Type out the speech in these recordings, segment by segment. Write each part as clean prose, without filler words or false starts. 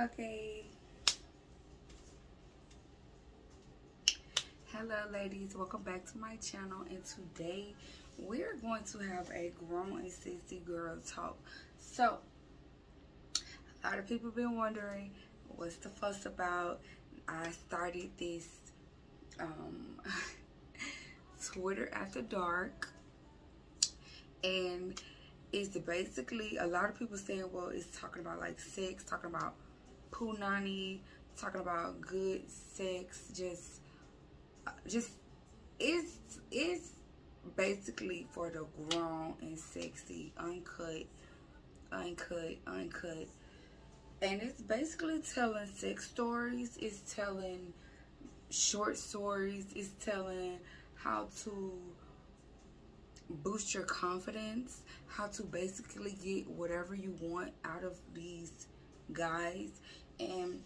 Okay. Hello ladies, welcome back to my channel, and today we're going to have a grown and sexy girl talk. So a lot of people been wondering what's the fuss about. I started this Twitter After Dark, and it's basically a lot of people saying, well, it's talking about like sex, talking about punani, talking about good sex, just it's basically for the grown and sexy, uncut, and it's basically telling sex stories. It's telling short stories. It's telling how to boost your confidence, how to basically get whatever you want out of these guys. And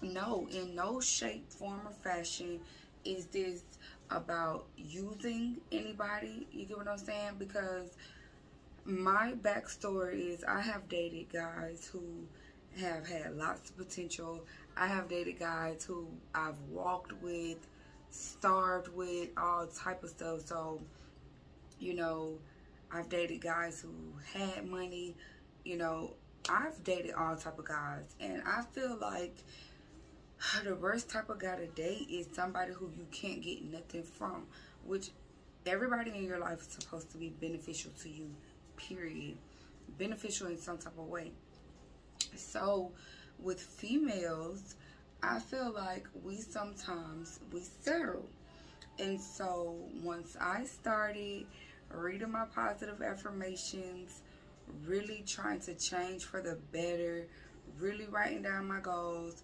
no, in no shape, form, or fashion is this about using anybody. You get what I'm saying? Because my backstory is I have dated guys who have had lots of potential. I have dated guys who I've walked with, starved with, all type of stuff. So, you know, I've dated guys who had money. You know, I've dated all type of guys, and I feel like the worst type of guy to date is somebody who you can't get nothing from, which everybody in your life is supposed to be beneficial to you, period. Beneficial in some type of way. So with females, I feel like we sometimes settle. And so once I started reading my positive affirmations, really trying to change for the better, really writing down my goals,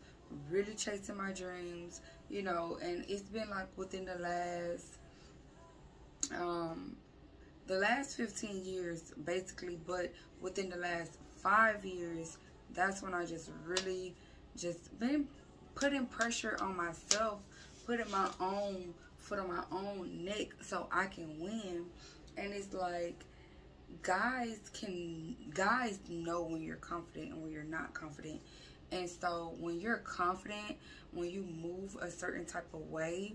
really chasing my dreams, you know, and it's been like within the last 15 years basically, but within the last 5 years, that's when I just really just been putting pressure on myself, putting my own foot on my own neck so I can win. And it's like guys know when you're confident and when you're not confident. And so when you're confident, when you move a certain type of way,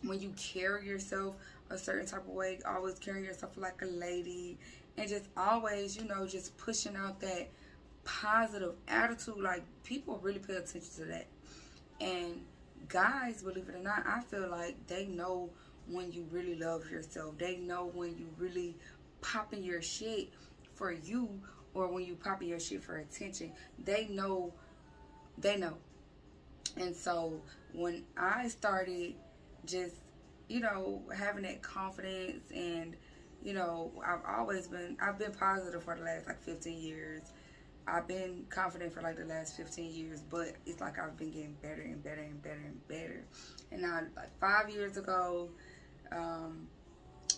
when you carry yourself a certain type of way, always carrying yourself like a lady, and just always, you know, just pushing out that positive attitude, like people really pay attention to that. And guys, believe it or not, I feel like they know when you really love yourself. They know when you really popping your shit for you, or when you popping your shit for attention. They know. And so when I started just, you know, having that confidence, and, you know, I've been positive for the last like 15 years. I've been confident for like the last 15 years, but it's like I've been getting better and better and better and better. And now, like 5 years ago,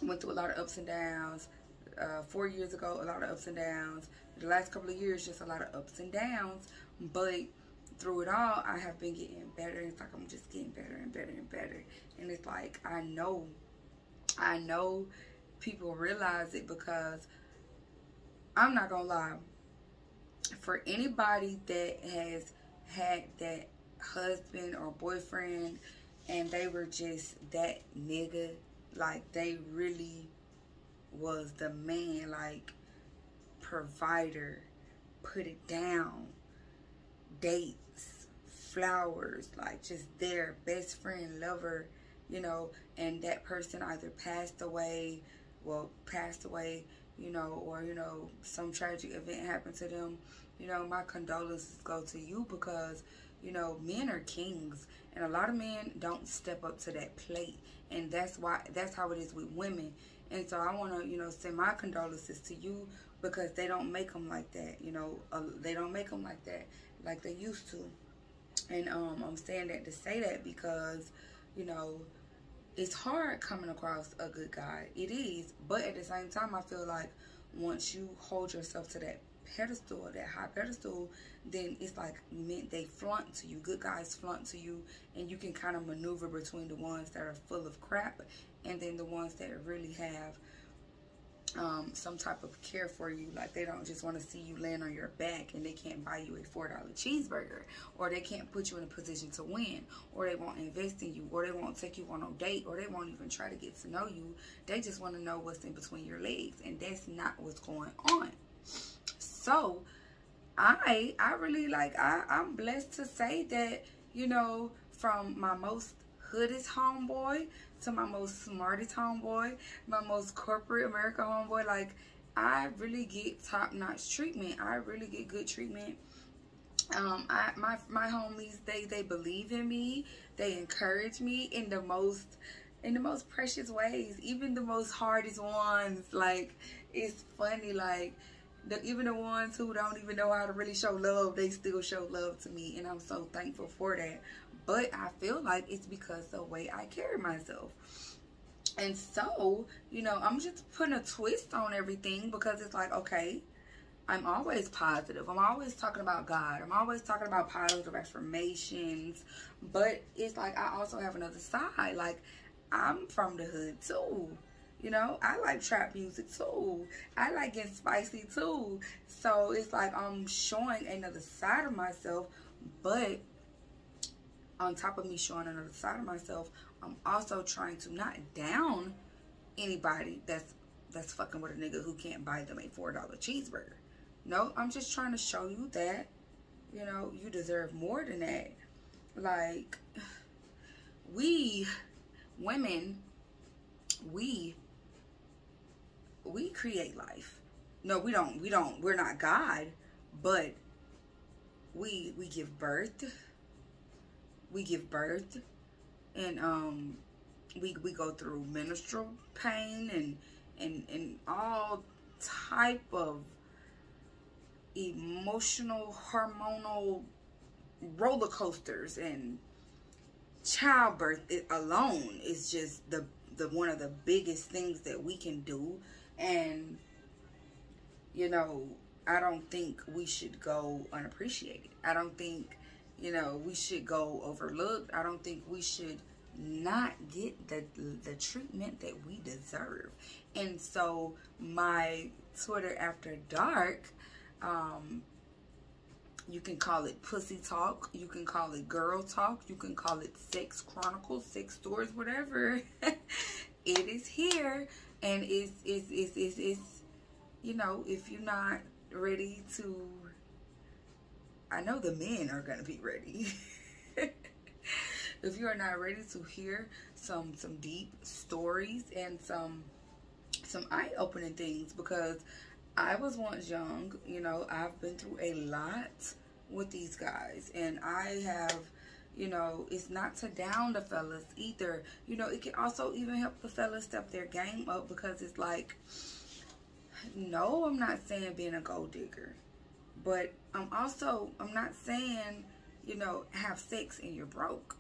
went through a lot of ups and downs. 4 years ago, a lot of ups and downs. The last couple of years, just a lot of ups and downs. But through it all, I have been getting better. It's like I'm just getting better and better and better. And it's like I know people realize it, because I'm not gonna lie. For anybody that has had that husband or boyfriend and they were just that nigga, like they really was the man, like provider, put it down, dates, flowers, like just their best friend, lover, you know, and that person either passed away, you know, or, you know, some tragic event happened to them. You know, my condolences go to you, because, you know, men are kings, and a lot of men don't step up to that plate, and that's how it is with women. And so I want to, you know, send my condolences to you, because they don't make them like that, you know. They don't make them like that like they used to. And I'm saying that to say that because, you know, it's hard coming across a good guy. It is. But at the same time, I feel like once you hold yourself to that pedestal, that high pedestal, then it's like they flaunt to you. Good guys flaunt to you, and you can kind of maneuver between the ones that are full of crap and then the ones that really have some type of care for you. Like, they don't just want to see you laying on your back and they can't buy you a $4 cheeseburger, or they can't put you in a position to win, or they won't invest in you, or they won't take you on a date, or they won't even try to get to know you. They just want to know what's in between your legs, and that's not what's going on. So I really, like, I'm blessed to say that, you know, from my most hoodest homeboy to my most smartest homeboy, my most corporate America homeboy, like, I really get top-notch treatment. I really get good treatment. My homies, they believe in me. They encourage me in the most precious ways, even the most hardest ones. Like, it's funny, like, even the ones who don't even know how to really show love, they still show love to me, and I'm so thankful for that. But I feel like it's because of the way I carry myself. And so, you know, I'm just putting a twist on everything, because it's like, okay, I'm always positive. I'm always talking about God. I'm always talking about positive affirmations. But it's like, I also have another side. Like, I'm from the hood too. You know, I like trap music too. I like getting spicy too. So it's like I'm showing another side of myself. But on top of me showing another side of myself, I'm also trying to not down anybody that's fucking with a nigga who can't buy them a $4 cheeseburger. No, I'm just trying to show you that, you know, you deserve more than that. Like, we women, we create life. No, we don't. We're not God, but we give birth. We give birth, and we go through menstrual pain and all type of emotional, hormonal roller coasters, and childbirth alone is just the one of the biggest things that we can do. And, you know, I don't think we should go unappreciated. I don't think, you know, we should go overlooked. I don't think we should not get the treatment that we deserve. And so my Twitter After Dark, you can call it pussy talk, you can call it girl talk, you can call it sex chronicles, sex stories, whatever. It is here, and it's you know, if you're not ready to, I know the men are gonna be ready. If you are not ready to hear some deep stories and some eye-opening things, because I was once young, you know, I've been through a lot with these guys, and I have, you know, it's not to down the fellas either. You know, it can also even help the fellas step their game up, because it's like, no, I'm not saying being a gold digger, but I'm not saying, you know, have sex and you're broke.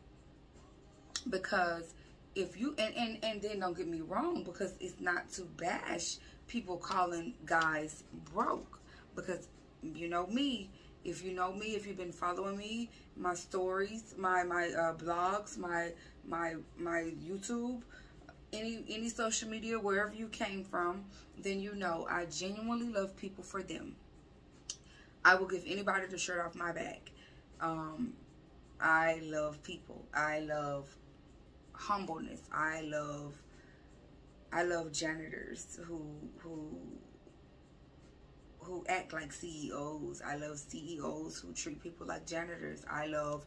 Because if you, and then don't get me wrong, because it's not to bash people calling guys broke, because you know me, if you know me, if you've been following me, my stories, my blogs, my YouTube, any social media, wherever you came from, then you know I genuinely love people for them. I will give anybody the shirt off my back. I love people. I love humbleness. I love janitors who act like CEOs. I love CEOs who treat people like janitors. I love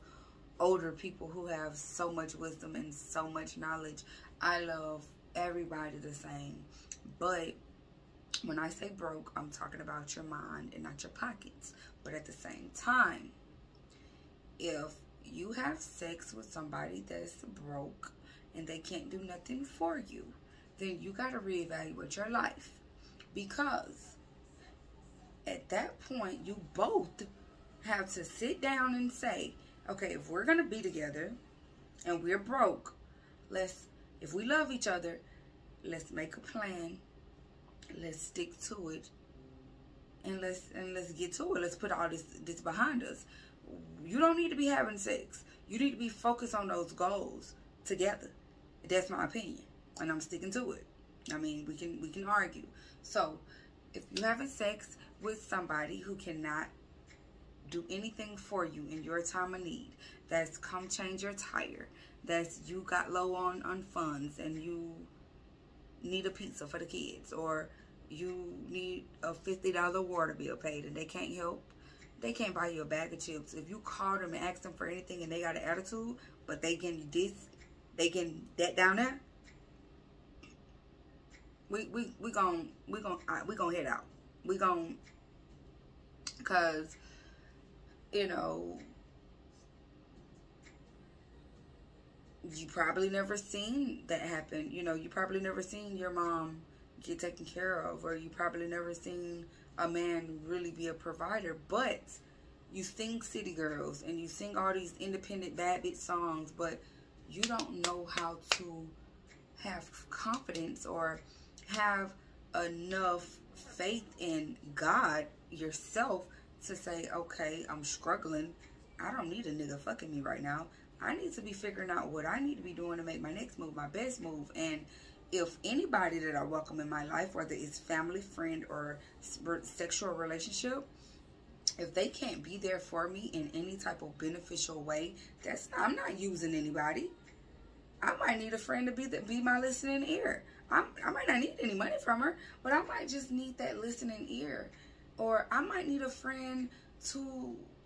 older people who have so much wisdom and so much knowledge. I love everybody the same. But when I say broke, I'm talking about your mind and not your pockets. But at the same time, if you have sex with somebody that's broke and they can't do nothing for you, then you got to reevaluate your life. Because at that point, you both have to sit down and say, okay, if we're going to be together and we're broke, if we love each other, let's make a plan. Let's stick to it. And let's get to it. Let's put all this behind us. You don't need to be having sex. You need to be focused on those goals together. That's my opinion, and I'm sticking to it. I mean, we can argue. So, if you're having sex with somebody who cannot do anything for you in your time of need, that's come change your tire, that's you got low on funds and you need a pizza for the kids, or you need a $50 water bill paid and they can't help, they can't buy you a bag of chips. If you call them and ask them for anything and they got an attitude, but they getting this, they getting that down there, we gonna head out. We gonna, cause you know, you probably never seen that happen. You know, you probably never seen your mom get taken care of, or you probably never seen a man really be a provider. But you sing City Girls and you sing all these independent bad bitch songs, but you don't know how to have confidence or have enough faith in God yourself to say, okay, I'm struggling. I don't need a nigga fucking me right now. I need to be figuring out what I need to be doing to make my next move my best move. And if anybody that I welcome in my life, whether it's family, friend, or sexual relationship, if they can't be there for me in any type of beneficial way, I'm not using anybody. I might need a friend to be my listening ear. I might not need any money from her, but I might just need that listening ear. Or I might need a friend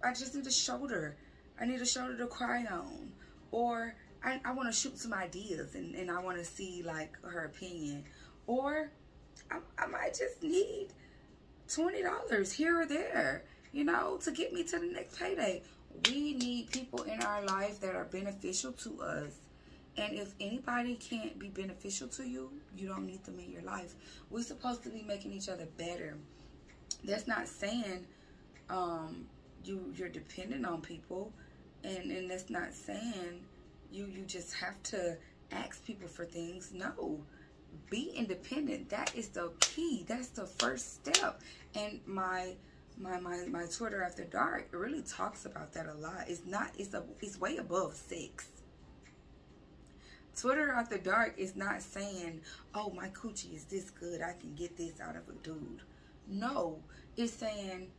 I just need a shoulder. I need a shoulder to cry on. Or I want to shoot some ideas and I want to see like her opinion. Or I might just need $20 here or there, you know, to get me to the next payday. We need people in our life that are beneficial to us. And if anybody can't be beneficial to you, you don't need them in your life. We're supposed to be making each other better. That's not saying you're dependent on people. And that's not saying you just have to ask people for things. No. Be independent. That is the key. That's the first step. And my Twitter After Dark really talks about that a lot. It's way above sex. Twitter After Dark is not saying, oh, my coochie is this good, I can get this out of a dude. No, it's saying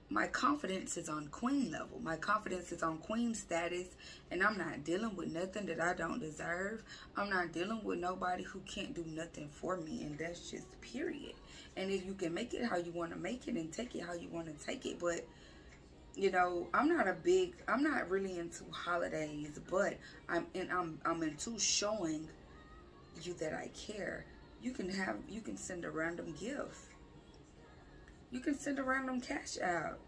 my confidence is on queen level. My confidence is on queen status, and I'm not dealing with nothing that I don't deserve. I'm not dealing with nobody who can't do nothing for me, and that's just period. And if you can make it how you want to make it and take it how you want to take it, but you know, I'm not really into holidays, but I'm into showing you that I care. You can send a random gift. You can send a random cash out.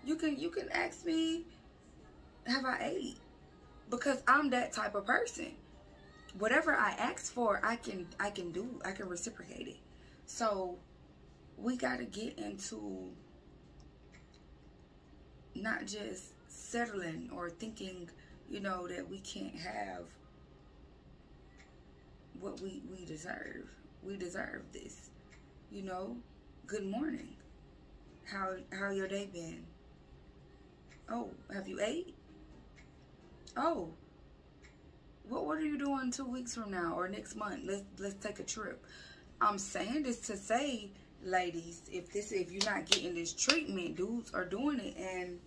You can ask me, have I ate? Because I'm that type of person. Whatever I ask for, I can reciprocate it. So we gotta get into not just settling or thinking, you know, that we can't have what we deserve. We deserve this, you know. Good morning. How your day been? Oh, have you ate? Oh, what are you doing 2 weeks from now or next month? Let's take a trip. I'm saying this to say, ladies, if you're not getting this treatment, dudes are doing it, and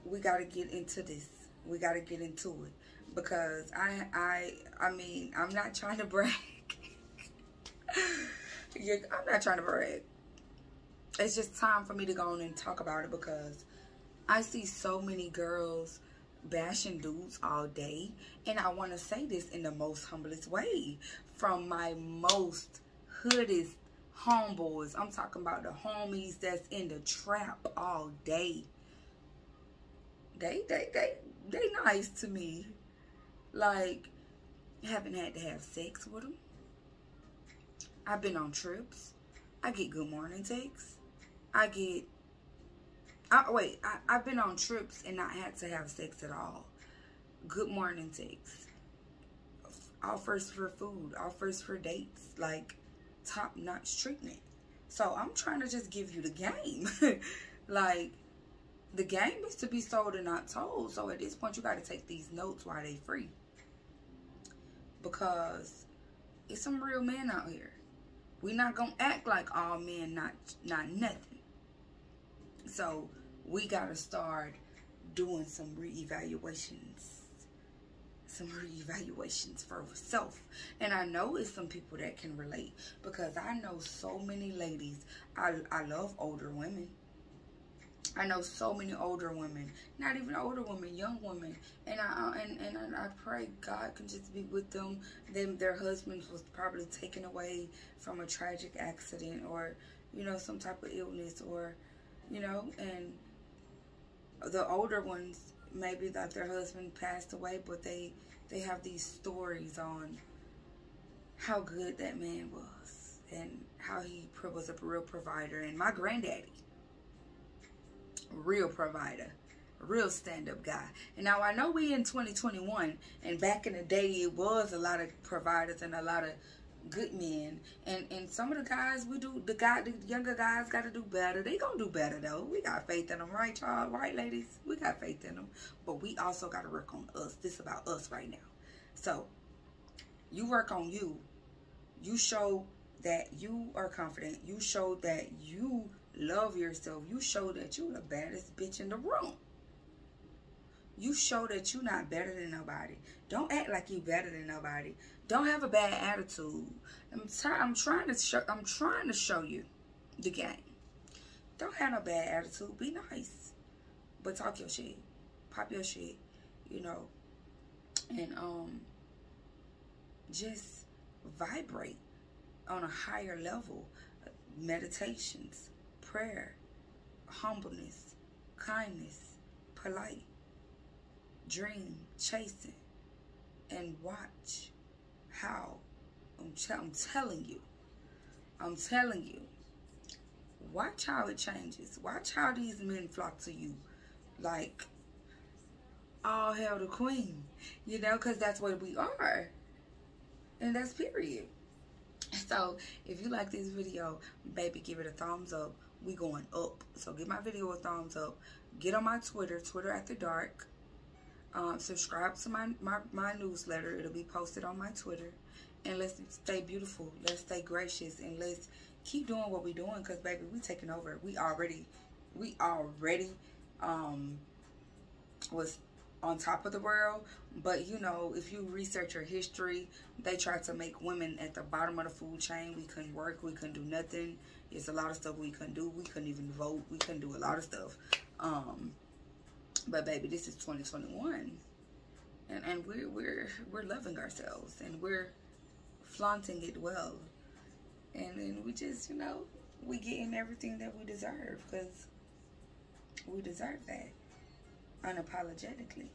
we got to get into this. We got to get into it, because I mean, I'm not trying to brag. I'm not trying to brag. It's just time for me to go on and talk about it, because I see so many girls bashing dudes all day, and I want to say this in the most humblest way, from my most hoodest homeboys. I'm talking about the homies that's in the trap all day. They nice to me. Like, haven't had to have sex with them. I've been on trips. I get good morning texts. I've been on trips and not had to have sex at all. Good morning texts. Offers for food. Offers for dates. Like, top-notch treatment. So, I'm trying to just give you the game. Like, the game is to be sold and not told. So, at this point, you got to take these notes while they free. because it's some real men out here. We not gonna act like all men not nothing. So we gotta start doing some reevaluations. Some reevaluations for self. And I know it's some people that can relate, because I know so many ladies. I love older women. I know so many older women, not even older women, young women, and I pray God can just be with them. Their husbands was probably taken away from a tragic accident, or some type of illness, or and the older ones, maybe that their husband passed away, but they have these stories on how good that man was and how he was a real provider. And my granddaddy, real provider, real stand-up guy. And now I know we in 2021, and back in the day it was a lot of providers and a lot of good men, and some of the guys, the younger guys got to do better. They gonna do better though. We got faith in them, right, y'all? Right, ladies? We got faith in them, but we also got to work on us. This is about us right now. So you work on you. You show that you are confident. You show that you love yourself. You show that you the baddest bitch in the room. You show that you're not better than nobody. Don't act like you better than nobody. Don't have a bad attitude. I'm trying to show you the game. Don't have no bad attitude. Be nice, but talk your shit, pop your shit, and just vibrate on a higher level. Meditations, prayer, humbleness, kindness, polite, dream, chasing, and watch how I'm telling you, watch how it changes. Watch how these men flock to you like all hail the queen, because that's what we are, and that's period. So if you like this video, baby, give it a thumbs up. We going up, so give my video a thumbs up. Get on my Twitter After Dark. Subscribe to my newsletter. It'll be posted on my Twitter. And let's stay beautiful. Let's stay gracious. And let's keep doing what we're doing. Because, baby, we taking over. We already was on top of the world. But, if you research your history, they tried to make women at the bottom of the food chain. We couldn't work. We couldn't do nothing. It's a lot of stuff we couldn't do. We couldn't even vote. We couldn't do a lot of stuff. But baby, this is 2021, and we're loving ourselves, and we're flaunting it well, and we just we getting everything that we deserve, because we deserve that unapologetically.